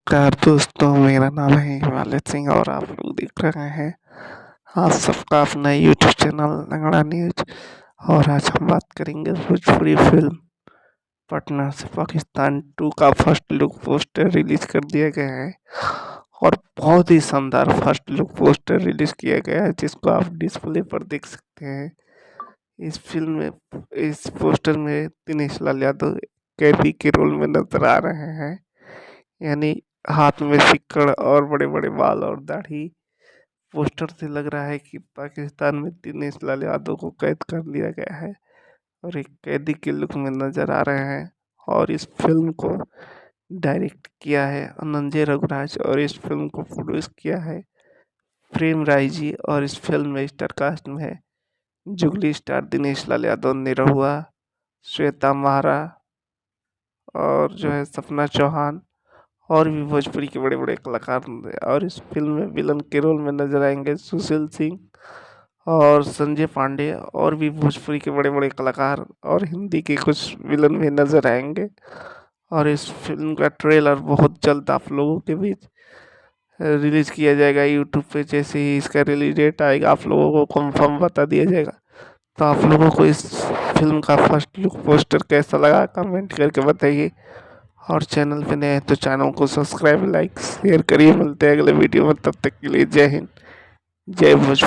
नमस्कार दोस्तों, मेरा नाम है हिमालय सिंह और आप लोग देख रहे हैं आप सबका अपना यूट्यूब चैनल लंगड़ा न्यूज। और आज हम बात करेंगे भोजपुरी फिल्म पटना से पाकिस्तान 2 का फर्स्ट लुक पोस्टर रिलीज कर दिया गया है और बहुत ही शानदार फर्स्ट लुक पोस्टर रिलीज किया गया है, जिसको आप डिस्प्ले पर देख सकते हैं। इस पोस्टर में दिनेश लाल यादव कैदी के रोल में नजर आ रहे हैं, यानी हाथ में सिक्कड़ और बड़े बड़े बाल और दाढ़ी। पोस्टर से लग रहा है कि पाकिस्तान में दिनेश लाल यादव को कैद कर लिया गया है और एक कैदी के लुक में नजर आ रहे हैं। और इस फिल्म को डायरेक्ट किया है अनंजय रघुराज और इस फिल्म को प्रोड्यूस किया है प्रेम राय जी। और इस फिल्म में स्टार कास्ट में है जुगली स्टार दिनेश लाल यादव, निरहुआ, श्वेता महारा और जो है सपना चौहान और भी भोजपुरी के बड़े बड़े कलाकार होंगे। और इस फिल्म में विलन के रोल में नजर आएंगे सुशील सिंह और संजय पांडे और भी भोजपुरी के बड़े बड़े कलाकार, और हिंदी के कुछ विलन भी नजर आएंगे। और इस फिल्म का ट्रेलर बहुत जल्द आप लोगों के बीच रिलीज किया जाएगा यूट्यूब पे। जैसे ही इसका रिलीज डेट आएगा आप लोगों को कंफर्म बता दिया जाएगा। तो आप लोगों को इस फिल्म का फर्स्ट लुक पोस्टर कैसा लगा कमेंट करके बताइए। और चैनल पे नए हैं तो चैनल को सब्सक्राइब, लाइक, शेयर करिए। मिलते हैं अगले वीडियो में, तब तक के लिए जय हिंद, जय भोजपुरी।